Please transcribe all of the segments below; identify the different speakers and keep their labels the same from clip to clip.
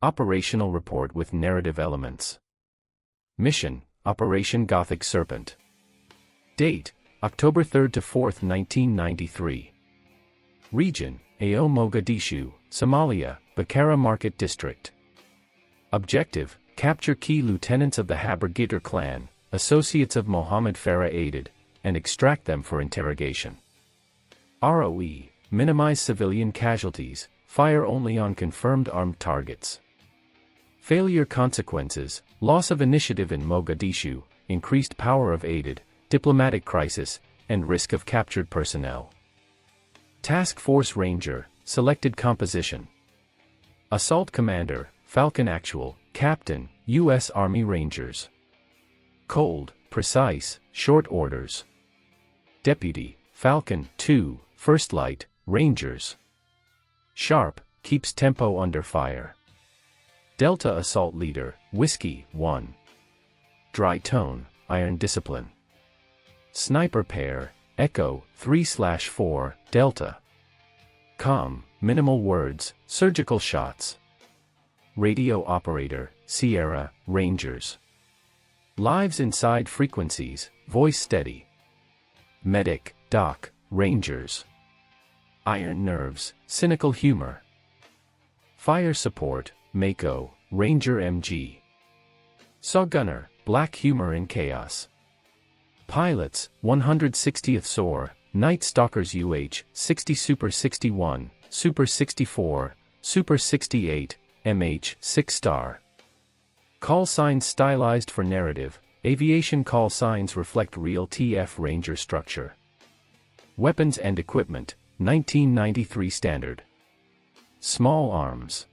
Speaker 1: Operational report with narrative elements. Mission: Operation Gothic Serpent. Date: October 3 to 4, 1993. Region: AO Mogadishu, Somalia, Bakara Market District. Objective: capture key lieutenants of the Haber-Gitter clan, associates of Mohamed Farrah Aidid, and extract them for interrogation. ROE: minimize civilian casualties, fire only on confirmed armed targets. Failure consequences: loss of initiative in Mogadishu, increased power of Aidid, diplomatic crisis, and risk of captured personnel. Task Force Ranger, selected composition. Assault Commander, Falcon Actual, Captain, U.S. Army Rangers. Cold, Precise, Short Orders. Deputy, Falcon 2, First Light, Rangers. Sharp, keeps tempo under fire. Delta Assault Leader, Whiskey 1. Dry Tone, Iron Discipline. Sniper Pair, Echo 3/4, Delta. Calm, Minimal Words, Surgical Shots. Radio Operator, Sierra, Rangers. Lives Inside Frequencies, Voice Steady. Medic, Doc, Rangers. Iron Nerves, Cynical Humor. Fire Support, Mako, Ranger MG. Saw Gunner, Black Humor in Chaos. Pilots, 160th SOAR, Night Stalkers UH-60 Super 61, Super 64, Super 68, MH 6-star. Call signs stylized for narrative. Aviation call signs reflect real TF Ranger structure. Weapons and equipment, 1993 standard. Small arms.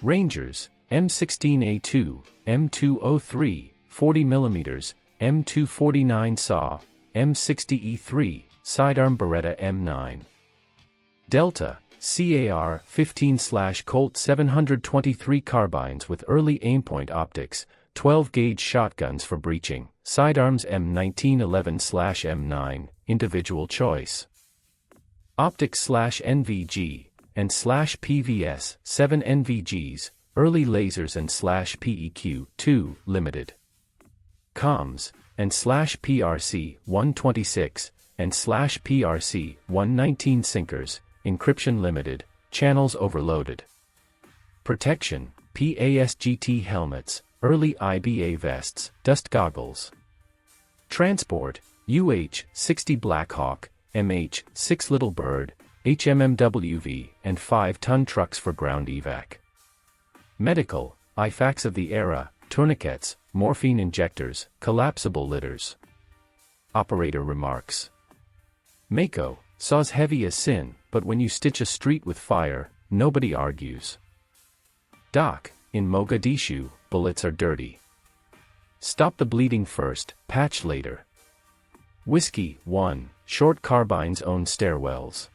Speaker 1: Rangers, M16A2, M203, 40mm, M249 SAW, M60E3, Sidearm Beretta M9. Delta, CAR 15/Colt 723 carbines with early aimpoint optics, 12-gauge shotguns for breaching, sidearms M1911/M9, individual choice. Optics/NVG, and /PVS, 7 NVGs, early lasers and /PEQ, 2, limited. Comms, and /PRC, 126, and /PRC, 119 sinkers, encryption limited, channels overloaded. Protection, PASGT helmets, early IBA vests, dust goggles. Transport, UH-60 Blackhawk, MH-6 Little Bird, HMMWV, and 5-ton trucks for ground evac. Medical, IFACs of the era, tourniquets, morphine injectors, collapsible litters. Operator remarks. Mako, saw's heavy as sin, but when you stitch a street with fire, nobody argues. Doc, in Mogadishu, bullets are dirty. Stop the bleeding first, patch later. Whiskey 1, short carbines own stairwells.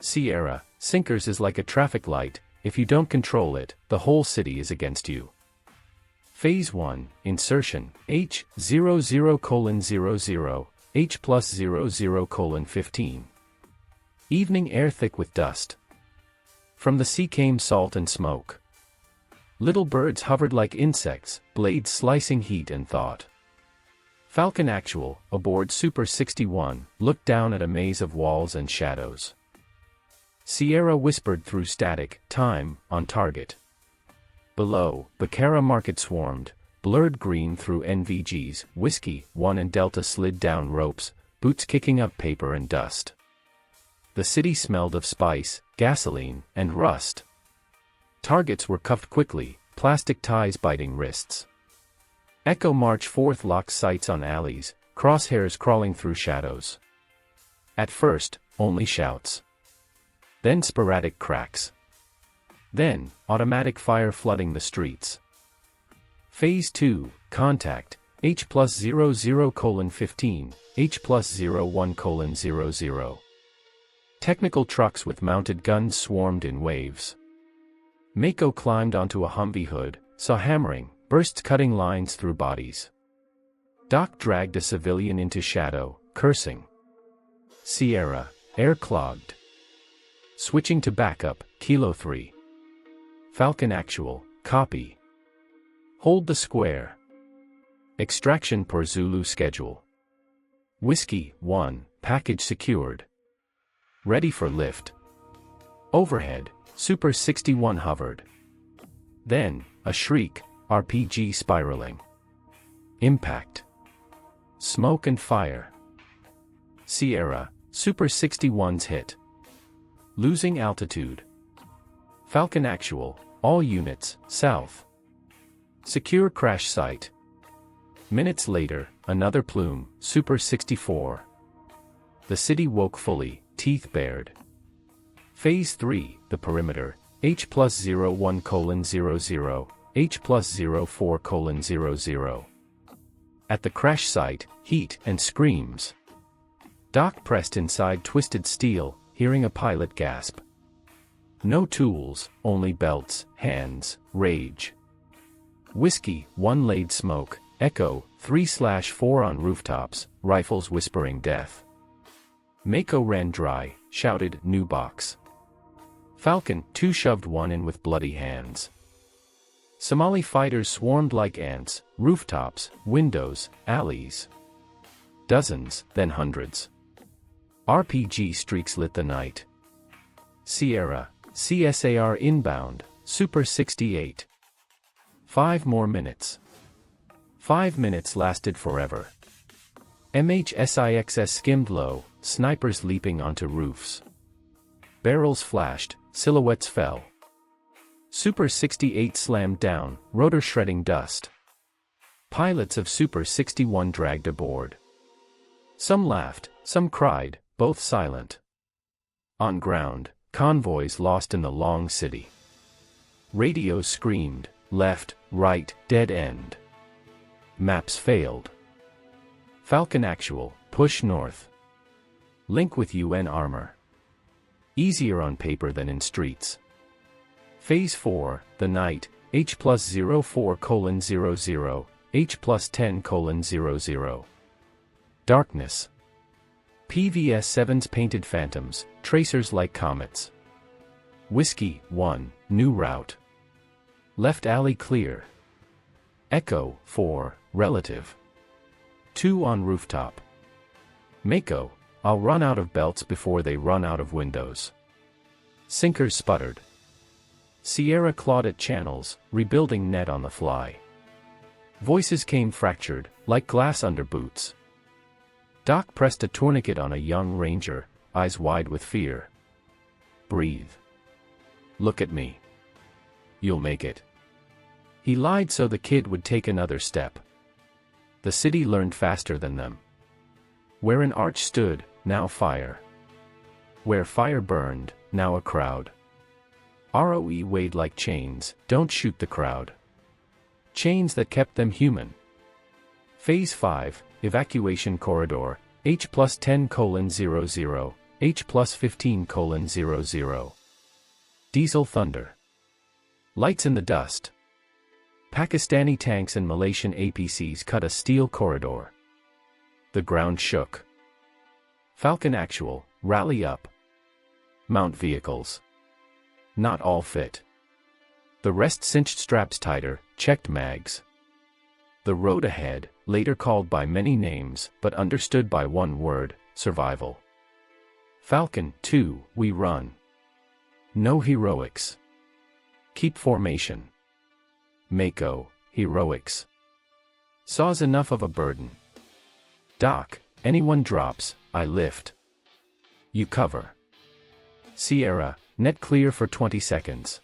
Speaker 1: Sierra, sinkers is like a traffic light, if you don't control it, the whole city is against you. Phase 1, insertion, H00:00, H+00:15. Evening air thick with dust. From the sea came salt and smoke. Little birds hovered like insects, blades slicing heat and thought. Falcon Actual, aboard Super 61, looked down at a maze of walls and shadows. Sierra whispered through static, time, on target. Below, Bakara Market swarmed, blurred green through NVGs, Whiskey 1 and Delta slid down ropes, boots kicking up paper and dust. The city smelled of spice, gasoline, and rust. Targets were cuffed quickly, plastic ties biting wrists. Echo March 4th locked sights on alleys, crosshairs crawling through shadows. At first, only shouts. Then sporadic cracks. Then, automatic fire flooding the streets. Phase 2, contact, H+00:15, H+01:00. Technical trucks with mounted guns swarmed in waves. Mako climbed onto a Humvee hood, saw hammering, bursts cutting lines through bodies. Doc dragged a civilian into shadow, cursing. Sierra, air clogged. Switching to backup, Kilo 3. Falcon Actual, copy. Hold the square. Extraction per Zulu schedule. Whiskey 1, package secured. Ready for lift. Overhead, Super 61 hovered. Then, a shriek, RPG spiraling. Impact. Smoke and fire. Sierra, Super 61's hit. Losing altitude. Falcon Actual, all units, south. Secure crash site. Minutes later, another plume, Super 64. The city woke fully, teeth bared. Phase 3, the perimeter, H+01:00, H+04:00. At the crash site, heat and screams. Doc pressed inside twisted steel, hearing a pilot gasp. No tools, only belts, hands, rage. Whiskey 1 laid smoke, Echo 3/4 on rooftops, rifles whispering death. Mako ran dry, shouted new box. Falcon 2 shoved one in with bloody hands. Somali fighters swarmed like ants, rooftops, windows, alleys. Dozens, then hundreds. RPG streaks lit the night. Sierra, CSAR inbound, Super 68. 5 more minutes. 5 minutes lasted forever. MHSIXS skimmed low, snipers leaping onto roofs. Barrels flashed, silhouettes fell. Super 68 slammed down, rotor shredding dust. Pilots of Super 61 dragged aboard. Some laughed, some cried, both silent. On ground, convoys lost in the long city. Radios screamed, left, right, dead end. Maps failed. Falcon Actual, push north. Link with UN armor. Easier on paper than in streets. Phase 4, the night, H+04:00, H+10:00. Darkness. PVS-7's painted phantoms, tracers like comets. Whiskey 1, new route. Left alley clear. Echo 4, relative. 2 on rooftop. Mako, I'll run out of belts before they run out of windows. Sinkers sputtered. Sierra clawed at channels, rebuilding net on the fly. Voices came fractured, like glass under boots. Doc pressed a tourniquet on a young ranger, eyes wide with fear. Breathe. Look at me. You'll make it. He lied so the kid would take another step. The city learned faster than them. Where an arch stood, now fire. Where fire burned, now a crowd. ROE weighed like chains, don't shoot the crowd. Chains that kept them human. Phase 5, evacuation corridor, H+10:00, H+15:00. Diesel thunder. Lights in the dust. Pakistani tanks and Malaysian APCs cut a steel corridor. The ground shook. Falcon Actual, rally up. Mount vehicles. Not all fit. The rest cinched straps tighter, checked mags. The road ahead, later called by many names, but understood by one word, survival. Falcon 2, we run. No heroics. Keep formation. Mako, heroics. Saw's enough of a burden. Doc, anyone drops, I lift. You cover. Sierra, net clear for 20 seconds.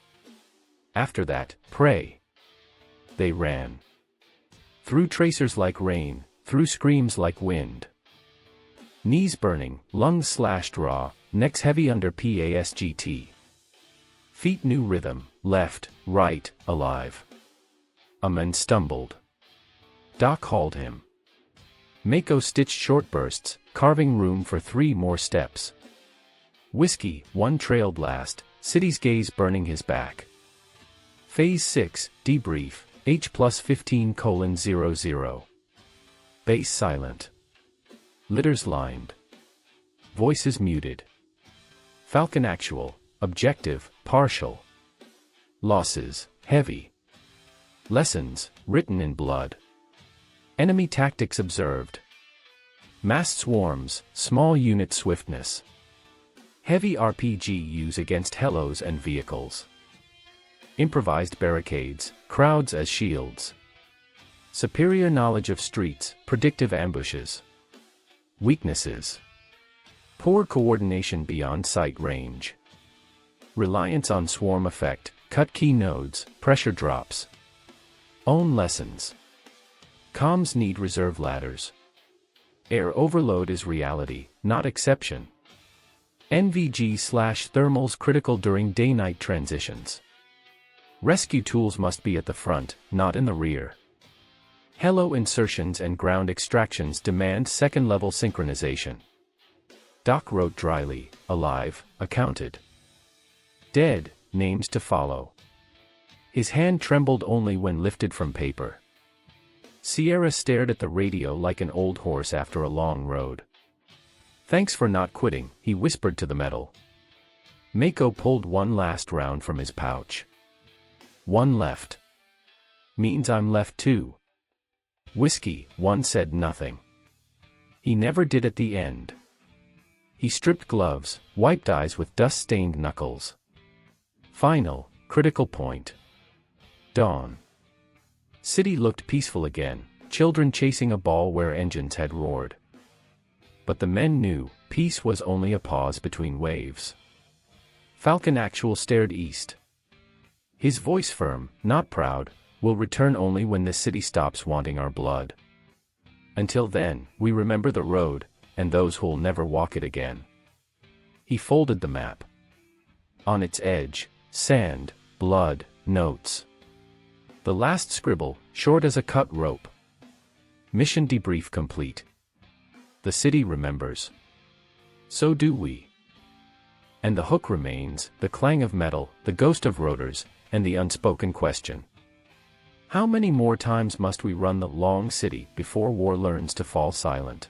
Speaker 1: After that, pray. They ran. Through tracers like rain, through screams like wind. Knees burning, lungs slashed raw, necks heavy under PASGT. Feet new rhythm, left, right, alive. A man stumbled. Doc hauled him. Mako stitched short bursts, carving room for 3 more steps. Whiskey 1 trailed last, city's gaze burning his back. Phase 6, debrief, H+15:00. Base silent. Litters lined. Voices muted. Falcon Actual, objective, partial. Losses, heavy. Lessons, written in blood. Enemy tactics observed. Massed swarms, small unit swiftness. Heavy RPG use against helos and vehicles. Improvised barricades, crowds as shields. Superior knowledge of streets, predictive ambushes. Weaknesses. Poor coordination beyond sight range. Reliance on swarm effect, cut key nodes, pressure drops. Own lessons. Comms need reserve ladders. Air overload is reality, not exception. NVG/thermals critical during day-night transitions. Rescue tools must be at the front, not in the rear. Helo insertions and ground extractions demand second-level synchronization. Doc wrote dryly, alive, accounted. Dead, names to follow. His hand trembled only when lifted from paper. Sierra stared at the radio like an old horse after a long road. Thanks for not quitting, he whispered to the metal. Mako pulled one last round from his pouch. One left. Means I'm left too. Whiskey, one said nothing. He never did at the end. He stripped gloves, wiped eyes with dust-stained knuckles. Final, critical point. Dawn. City looked peaceful again, children chasing a ball where engines had roared. But the men knew, peace was only a pause between waves. Falcon Actual stared east. His voice firm, not proud, will return only when the city stops wanting our blood. Until then, we remember the road, and those who'll never walk it again. He folded the map. On its edge, sand, blood, notes. The last scribble, short as a cut rope. Mission debrief complete. The city remembers. So do we. And the hook remains, the clang of metal, the ghost of rotors, and the unspoken question. How many more times must we run the long city before war learns to fall silent?